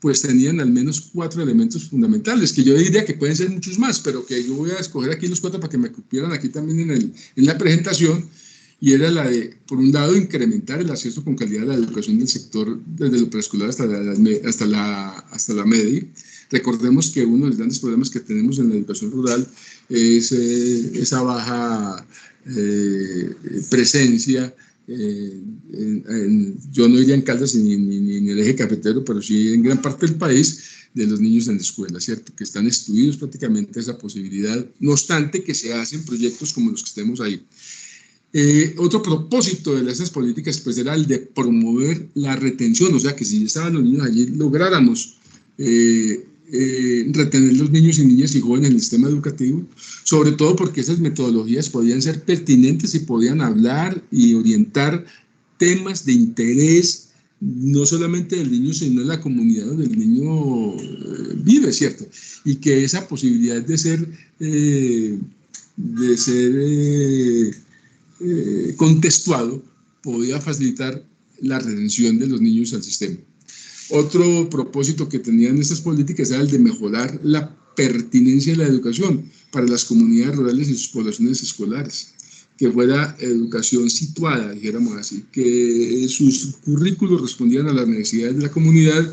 pues tenían al menos 4 elementos fundamentales, que yo diría que pueden ser muchos más, pero que yo voy a escoger aquí los 4 para que me cupieran aquí también en la presentación, y era la de, por un lado, incrementar el acceso con calidad a la educación del sector, desde lo preescolar hasta la media. Recordemos que uno de los grandes problemas que tenemos en la educación rural es esa baja presencia, yo no diría en Caldas ni en el eje cafetero, pero sí en gran parte del país, de los niños en la escuela, ¿cierto? Que están excluidos prácticamente esa posibilidad, no obstante que se hacen proyectos como los que estemos ahí. Otro propósito de esas políticas pues era el de promover la retención, o sea que si estaban los niños allí lográramos retener los niños y niñas y jóvenes en el sistema educativo, sobre todo porque esas metodologías podían ser pertinentes y podían hablar y orientar temas de interés, no solamente del niño, sino de la comunidad donde el niño vive, ¿cierto? Y que esa posibilidad de ser contextuado podía facilitar la retención de los niños al sistema. Otro propósito que tenían estas políticas era el de mejorar la pertinencia de la educación para las comunidades rurales y sus poblaciones escolares, que fuera educación situada, dijéramos así, que sus currículos respondieran a las necesidades de la comunidad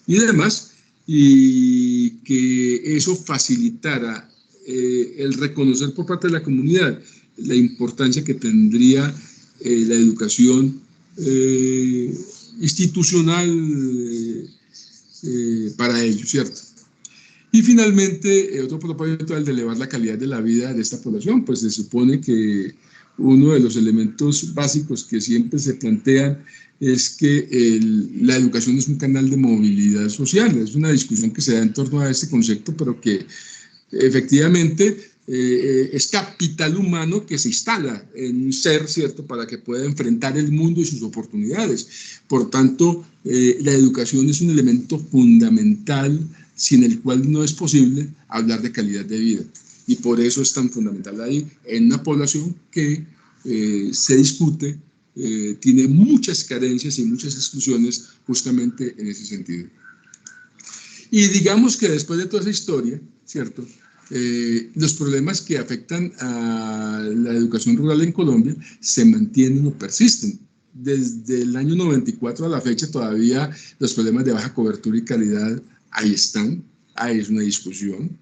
y demás, y que eso facilitara el reconocer por parte de la comunidad la importancia que tendría la educación institucional para ellos, ¿cierto? Y finalmente, otro propósito es el de elevar la calidad de la vida de esta población, pues se supone que uno de los elementos básicos que siempre se plantean es que la educación es un canal de movilidad social, es una discusión que se da en torno a este concepto, pero que efectivamente es capital humano que se instala en un ser, ¿cierto?, para que pueda enfrentar el mundo y sus oportunidades. Por tanto, la educación es un elemento fundamental sin el cual no es posible hablar de calidad de vida. Y por eso es tan fundamental ahí, en una población que se discute, tiene muchas carencias y muchas exclusiones justamente en ese sentido. Y digamos que después de toda esa historia, ¿cierto?, los problemas que afectan a la educación rural en Colombia se mantienen o persisten. Desde el año 94 a la fecha todavía los problemas de baja cobertura y calidad ahí están, ahí es una discusión.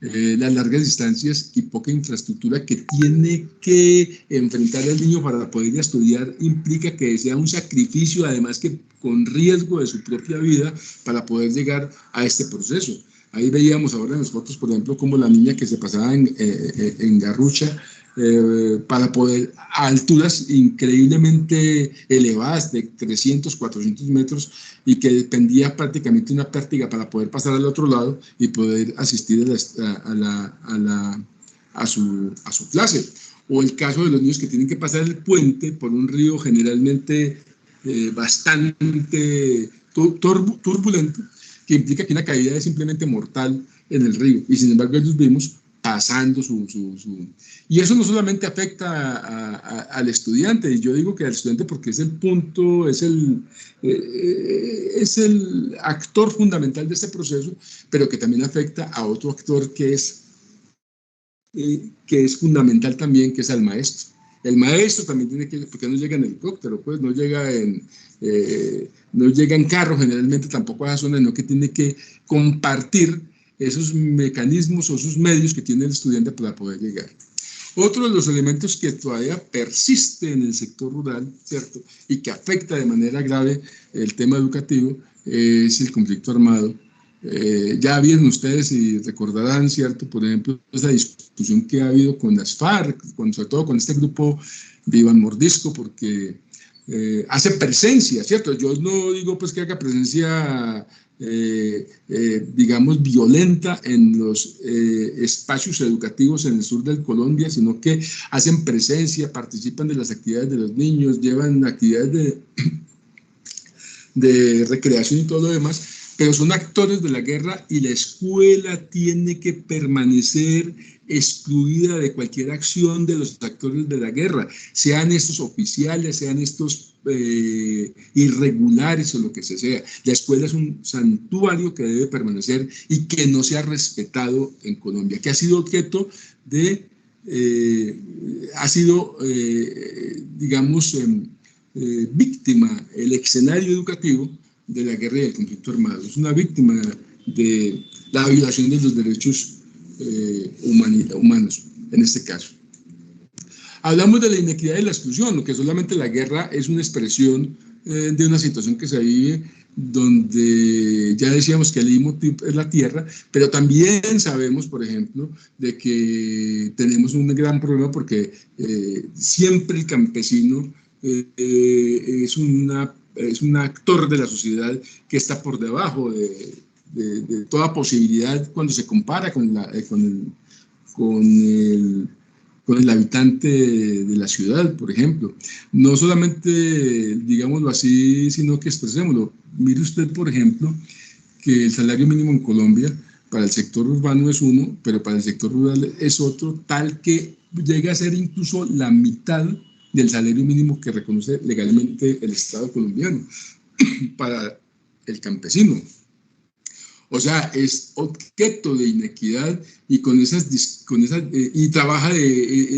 Las largas distancias y poca infraestructura que tiene que enfrentar el niño para poder estudiar implica que sea un sacrificio, además que con riesgo de su propia vida para poder llegar a este proceso. Ahí veíamos ahora en las fotos, por ejemplo, como la niña que se pasaba en Garrucha para poder, a alturas increíblemente elevadas, de 300, 400 metros, y que dependía prácticamente de una pértiga para poder pasar al otro lado y poder asistir a su clase. O el caso de los niños que tienen que pasar el puente por un río generalmente bastante turbulento, que implica que una caída es simplemente mortal en el río, y sin embargo ellos vimos pasando y eso no solamente afecta al estudiante, y yo digo que al estudiante porque es el punto, es el actor fundamental de este proceso, pero que también afecta a otro actor que es fundamental también, que es al maestro. El maestro también tiene que, porque no llega en helicóptero, pues no llega en carro generalmente tampoco a esa zona, sino que tiene que compartir esos mecanismos o esos medios que tiene el estudiante para poder llegar. Otro de los elementos que todavía persiste en el sector rural, ¿cierto?, y que afecta de manera grave el tema educativo, es el conflicto armado. Ya vieron ustedes y recordarán, ¿cierto?, por ejemplo, esa discusión que ha habido con las FARC, sobre todo con este grupo de Iván Mordisco, porque hace presencia, ¿cierto? Yo no digo pues que haga presencia, digamos, violenta en los espacios educativos en el sur de Colombia, sino que hacen presencia, participan de las actividades de los niños, llevan actividades de recreación y todo lo demás, pero son actores de la guerra y la escuela tiene que permanecer excluida de cualquier acción de los actores de la guerra, sean estos oficiales, sean estos irregulares o lo que sea. La escuela es un santuario que debe permanecer y que no se ha respetado en Colombia, que ha sido objeto de, digamos, víctima el escenario educativo de la guerra y del conflicto armado. Es una víctima de la violación de los derechos humanos, en este caso. Hablamos de la inequidad y la exclusión, que solamente la guerra es una expresión de una situación que se vive donde ya decíamos que el leitmotiv es la tierra, pero también sabemos, por ejemplo, de que tenemos un gran problema porque siempre el campesino es un actor de la sociedad que está por debajo de toda posibilidad cuando se compara con el habitante de la ciudad, por ejemplo. No solamente, digámoslo así, sino que expresémoslo. Mire usted, por ejemplo, que el salario mínimo en Colombia para el sector urbano es uno, pero para el sector rural es otro, tal que llega a ser incluso la mitad del salario mínimo que reconoce legalmente el Estado colombiano para el campesino. O sea, es objeto de inequidad y y trabaja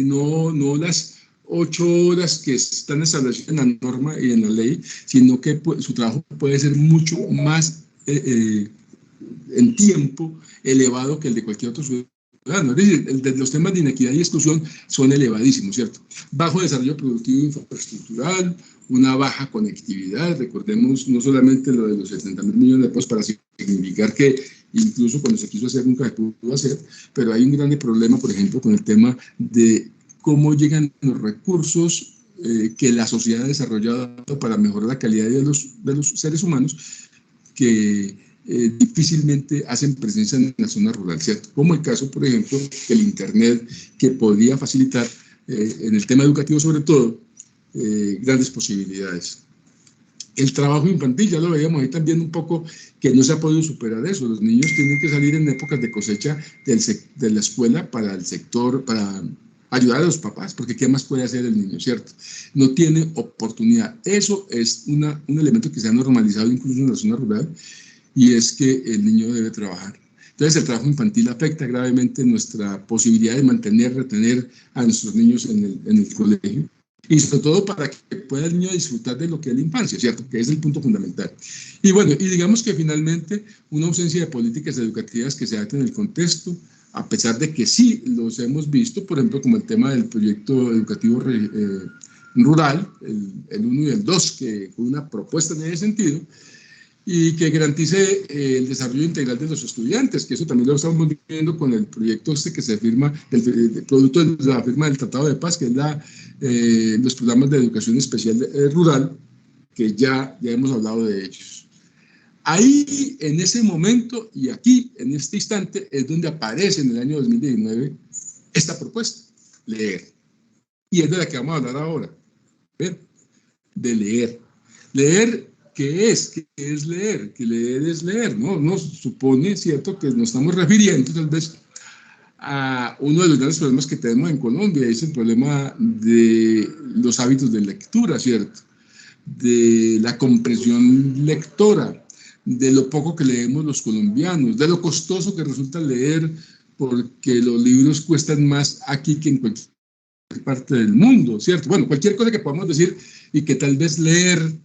no las 8 horas que están establecidas en la norma y en la ley, sino que su trabajo puede ser mucho más en tiempo elevado que el de cualquier otro ciudadano. Es decir, los temas de inequidad y exclusión son elevadísimos, ¿cierto? Bajo desarrollo productivo e infraestructural, una baja conectividad, recordemos no solamente lo de los 70.000 millones de pesos para significar que incluso cuando se quiso hacer nunca se pudo hacer, pero hay un grande problema, por ejemplo, con el tema de cómo llegan los recursos que la sociedad ha desarrollado para mejorar la calidad de los seres humanos que difícilmente hacen presencia en la zona rural, ¿cierto? Como el caso, por ejemplo, del Internet, que podría facilitar, en el tema educativo sobre todo, grandes posibilidades. El trabajo infantil, ya lo veíamos ahí también un poco, que no se ha podido superar eso. Los niños tienen que salir en épocas de cosecha de la escuela para el sector, para ayudar a los papás, porque ¿qué más puede hacer el niño, cierto? No tiene oportunidad. Eso es un elemento que se ha normalizado incluso en la zona rural, y es que el niño debe trabajar. Entonces el trabajo infantil afecta gravemente nuestra posibilidad de mantener, retener a nuestros niños en el colegio, y sobre todo para que pueda el niño disfrutar de lo que es la infancia, ¿cierto? Que es el punto fundamental. Y bueno, y digamos que finalmente una ausencia de políticas educativas que se adapten al contexto, a pesar de que sí los hemos visto, por ejemplo, como el tema del proyecto educativo rural, el 1 y el 2, que fue una propuesta en ese sentido, y que garantice el desarrollo integral de los estudiantes, que eso también lo estamos viendo con el proyecto que se firma, el producto de la firma del Tratado de Paz, que es los programas de educación especial rural, que ya hemos hablado de ellos. Ahí, en ese momento y aquí, en este instante, es donde aparece en el año 2019 esta propuesta, leer. Y es de la que vamos a hablar ahora, ¿ven? De leer. Leer, ¿qué es? ¿Qué es leer? Que leer es leer, ¿no? Nos supone, ¿cierto?, que nos estamos refiriendo tal vez a uno de los grandes problemas que tenemos en Colombia, es el problema de los hábitos de lectura, ¿cierto? De la comprensión lectora, de lo poco que leemos los colombianos, de lo costoso que resulta leer, porque los libros cuestan más aquí que en cualquier parte del mundo, ¿cierto? Bueno, cualquier cosa que podamos decir y que tal vez leer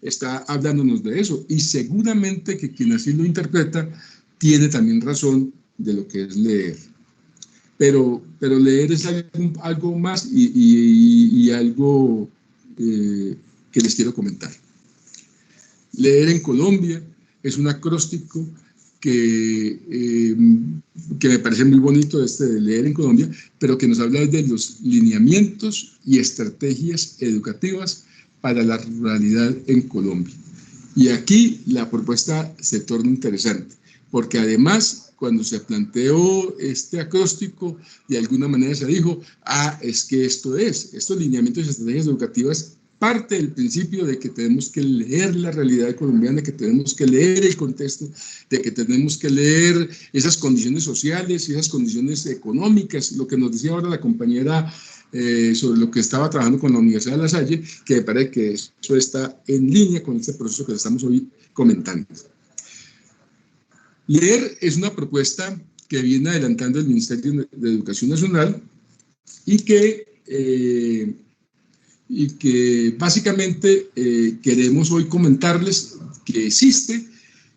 está hablándonos de eso, y seguramente que quien así lo interpreta tiene también razón de lo que es leer. Pero leer es algo más y algo que les quiero comentar. Leer en Colombia es un acróstico que me parece muy bonito, de leer en Colombia, pero que nos habla de los lineamientos y estrategias educativas para la ruralidad en Colombia. Y aquí la propuesta se torna interesante, porque además, cuando se planteó este acróstico, de alguna manera se dijo, estos lineamientos y estrategias educativas parte del principio de que tenemos que leer la realidad colombiana, que tenemos que leer el contexto, de que tenemos que leer esas condiciones sociales, esas condiciones económicas, lo que nos decía ahora la compañera sobre lo que estaba trabajando con la Universidad de La Salle, que me parece que eso está en línea con este proceso que estamos hoy comentando. Leer es una propuesta que viene adelantando el Ministerio de Educación Nacional y que básicamente queremos hoy comentarles que existe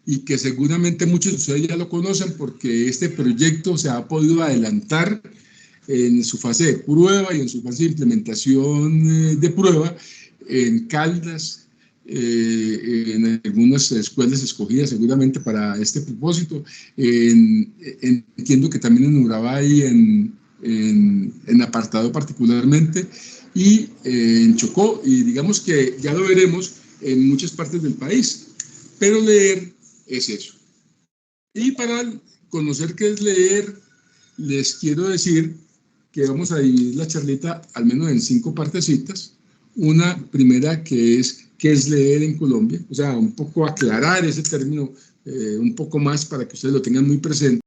y que seguramente muchos de ustedes ya lo conocen porque este proyecto se ha podido adelantar en su fase de prueba y en su fase de implementación de prueba en Caldas, en algunas escuelas escogidas seguramente para este propósito, entiendo que también en Urabá y en Apartado particularmente, y en Chocó, y digamos que ya lo veremos en muchas partes del país, pero leer es eso. Y para conocer qué es leer, les quiero decir que vamos a dividir la charlita al menos en 5 partecitas. Una primera que es qué es leer en Colombia, o sea, un poco aclarar ese término un poco más para que ustedes lo tengan muy presente.